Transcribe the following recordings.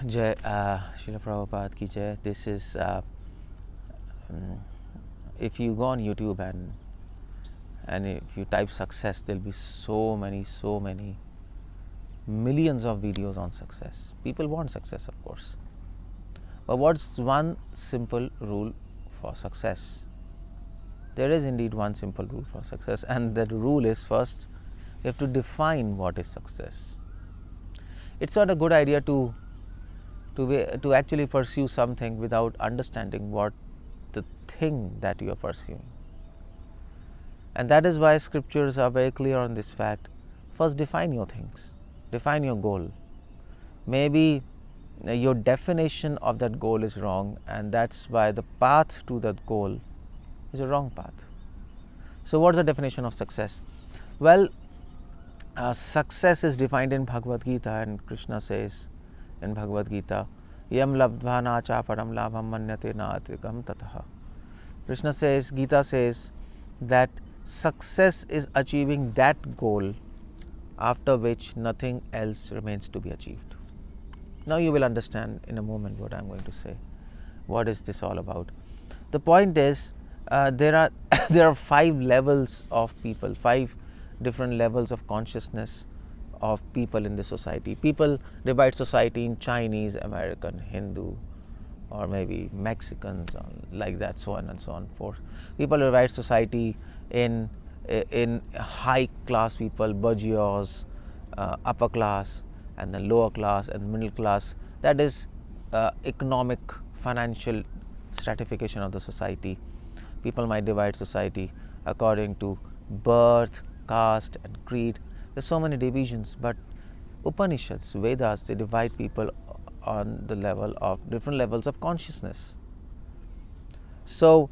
Jai Srila Prabhupada ki Jai. This is, if you go on YouTube and if you type success, there'll be so many millions of videos on success. People want success, of course. But what's one simple rule for success? There is indeed one simple rule for success, and that rule is, first, you have to define what is success. It's not a good idea to actually pursue something without understanding what the thing that you are pursuing. And that is why scriptures are very clear on this fact. First, define your things, define your goal. Maybe your definition of that goal is wrong, and that's why the path to that goal is a wrong path. So what's the definition of success? Well, success is defined in Bhagavad Gita, and Krishna says in Bhagavad Gita, Yam labdhva nacha param labham manyate natikam tataha. Krishna says, Gita says that success is achieving that goal after which nothing else remains to be achieved. Now you will understand in a moment what I am going to say. What is this all about? The point is, there are 5 levels of people, 5 different levels of consciousness of people in the society. People divide society in Chinese, American, Hindu, or maybe Mexicans, or like that, so on and so on forth. People divide society in high class people, bourgeois, upper class, and then lower class and middle class. That is economic, financial stratification of the society. People might divide society according to birth, caste and creed. There's so many divisions, but Upanishads, Vedas, they divide people on the level of different levels of consciousness. So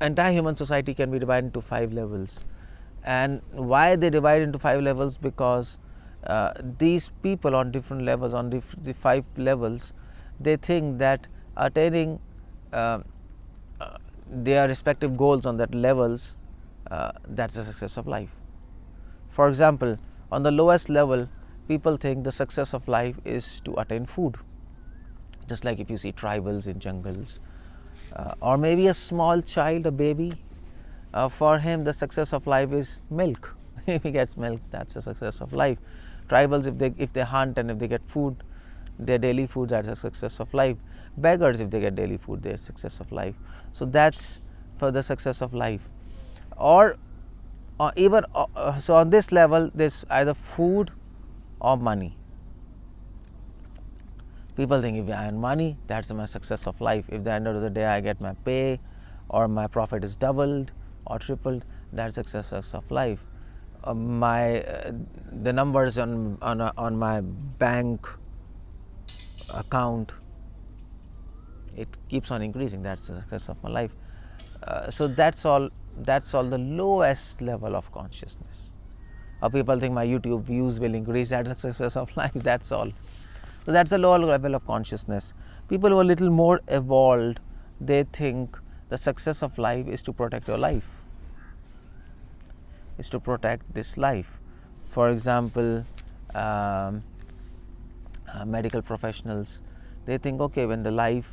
entire human society can be divided into 5 levels. And why they divide into 5 levels? Because these people on different levels, on the 5 levels, they think that attaining their respective goals on that levels, that's the success of life. For example, on the lowest level, people think the success of life is to attain food. Just like if you see tribals in jungles, or maybe a small child, a baby, for him the success of life is milk. If he gets milk, that's the success of life. Tribals, if they hunt and if they get food, their daily food, that's the success of life. Beggars, if they get daily food, their success of life. So that's for the success of life. Or even so on this level, there's either food or money. People think if I earn money, that's my success of life. If at the end of the day I get my pay, or my profit is doubled or tripled, that's success of life. The numbers on my bank account, it keeps on increasing. That's the success of my life. So that's all the lowest level of consciousness. Or people think my YouTube views will increase. That's the success of life. That's all. So that's the lower level of consciousness. People who are a little more evolved, they think the success of life is to protect your life, is to protect this life. For example, medical professionals, they think, okay, when the life,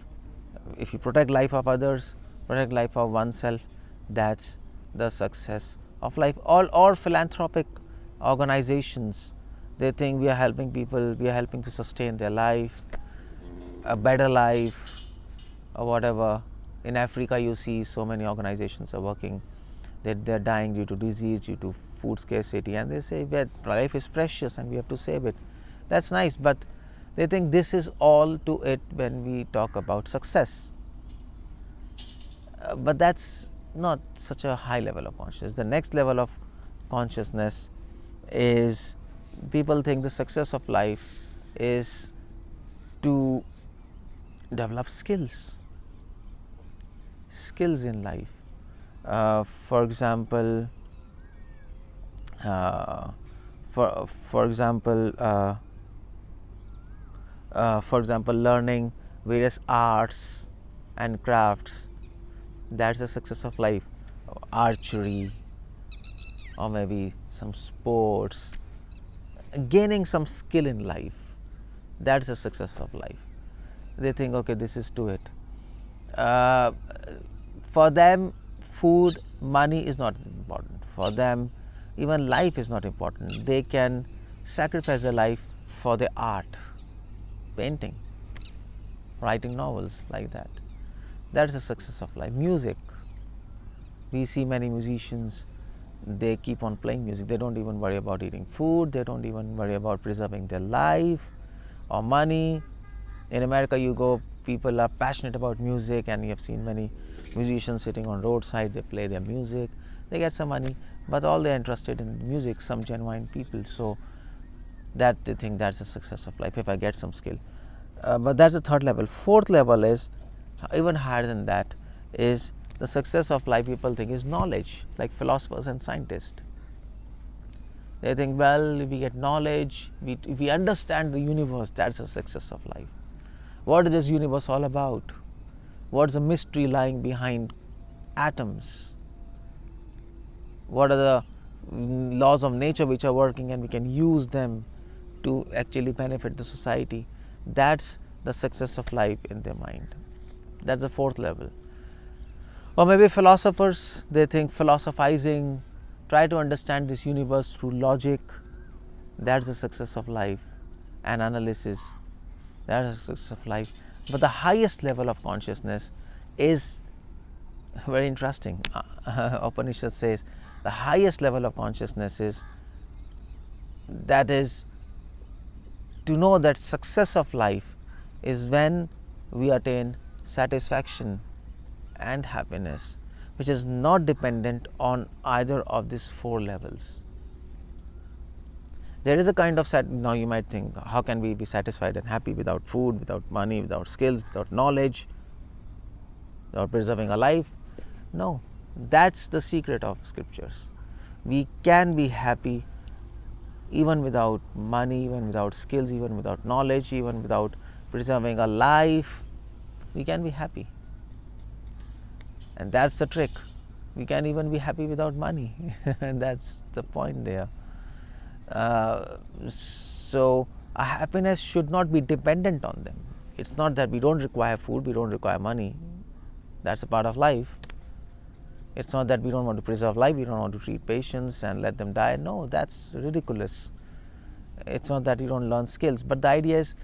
if you protect life of others, protect life of oneself, that's the success of life. Or philanthropic organizations, they think we are helping people, we are helping to sustain their life, a better life, or whatever. In Africa, you see so many organizations are working, they're dying due to disease, due to food scarcity, and they say that life is precious and we have to save it. That's nice, but they think this is all to it when we talk about success. But that's not such a high level of consciousness. The next level of consciousness is, people think the success of life is to develop skills in life. For example, learning various arts and crafts, that's the success of life. Archery, or maybe some sports, gaining some skill in life, That's the success of life. They think, okay, this is to it. For them, food, money is not important. For them, even life is not important. They can sacrifice their life for the art, painting, writing novels, like that. That is the success of life. Music. We see many musicians, they keep on playing music. They don't even worry about eating food. They don't even worry about preserving their life or money. In America, you go, people are passionate about music, and you have seen many musicians sitting on roadside. They play their music. They get some money, but all they are interested in music, some genuine people. So that they think that's the success of life, if I get some skill. But that's the third level. Fourth level is even higher than that, is the success of life people think is knowledge, like philosophers and scientists. They think, well, if we get knowledge, if we understand the universe, that's the success of life. What is this universe all about? What's the mystery lying behind atoms? What are the laws of nature which are working, and we can use them to actually benefit the society? That's the success of life in their mind. That's the fourth level. Or maybe philosophers, they think philosophizing, try to understand this universe through logic, that's the success of life, and analysis, that's the success of life. But the highest level of consciousness is very interesting. Upanishad says the highest level of consciousness is to know that success of life is when we attain satisfaction and happiness, which is not dependent on either of these four levels. There is a kind of now you might think, how can we be satisfied and happy without food, without money, without skills, without knowledge, without preserving our life? No, that's the secret of scriptures. We can be happy even without money, even without skills, even without knowledge, even without preserving our life. We can be happy. And that's the trick. We can even be happy without money. And that's the point there. So our happiness should not be dependent on them. It's not that we don't require food, we don't require money. That's a part of life. It's not that we don't want to preserve life, we don't want to treat patients and let them die. No, that's ridiculous. It's not that you don't learn skills, but the idea is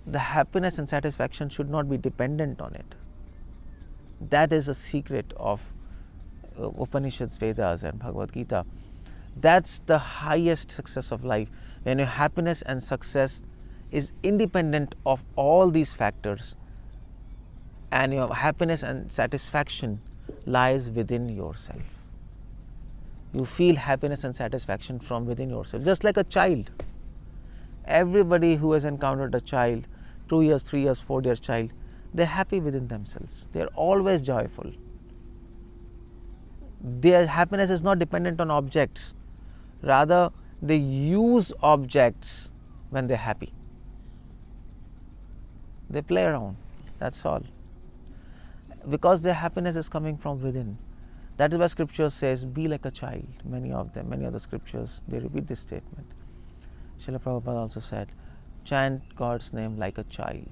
the happiness and satisfaction should not be dependent on it. That is the secret of Upanishads, Vedas and Bhagavad Gita. That's the highest success of life, when your happiness and success is independent of all these factors, and your happiness and satisfaction lies within yourself. You feel happiness and satisfaction from within yourself, just like a child. Everybody who has encountered a child, 2 years, 3 years, 4 years child, they're happy within themselves. They're always joyful. Their happiness is not dependent on objects. Rather, they use objects when they're happy. They play around, that's all. Because their happiness is coming from within. That is why scripture says, be like a child. Many of the scriptures, they repeat this statement. Srila Prabhupada also said, chant God's name like a child.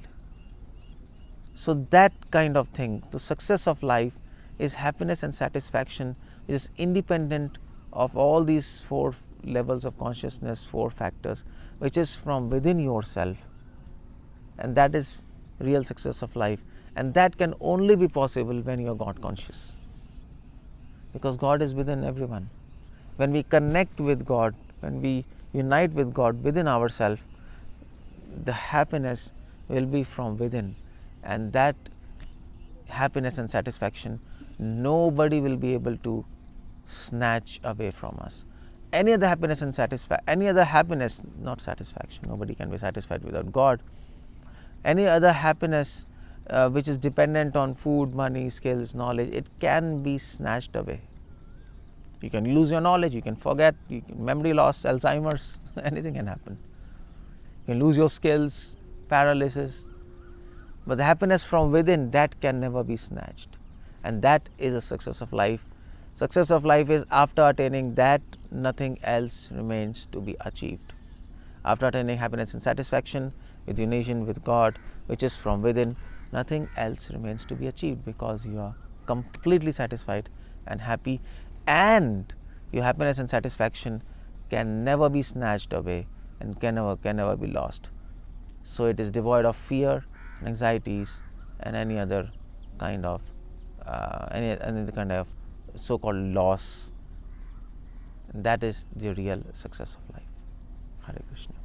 So that kind of thing, the success of life is happiness and satisfaction, which is independent of all these four levels of consciousness, four factors, which is from within yourself. And that is real success of life. And that can only be possible when you are God conscious. Because God is within everyone. When we connect with God, when we unite with God within ourselves, the happiness will be from within. And that happiness and satisfaction, nobody will be able to snatch away from us. Any other happiness and not satisfaction, nobody can be satisfied without God. Any other happiness which is dependent on food, money, skills, knowledge, it can be snatched away. You can lose your knowledge, you can forget, memory loss, Alzheimer's, anything can happen. You can lose your skills, paralysis. But the happiness from within, that can never be snatched. And that is a success of life. Success of life is after attaining that, nothing else remains to be achieved. After attaining happiness and satisfaction, with union with God, which is from within, nothing else remains to be achieved, because you are completely satisfied and happy, and your happiness and satisfaction can never be snatched away and can never be lost. So it is devoid of fear, anxieties, and any other kind of so-called loss. And that is the real success of life. Hare Krishna.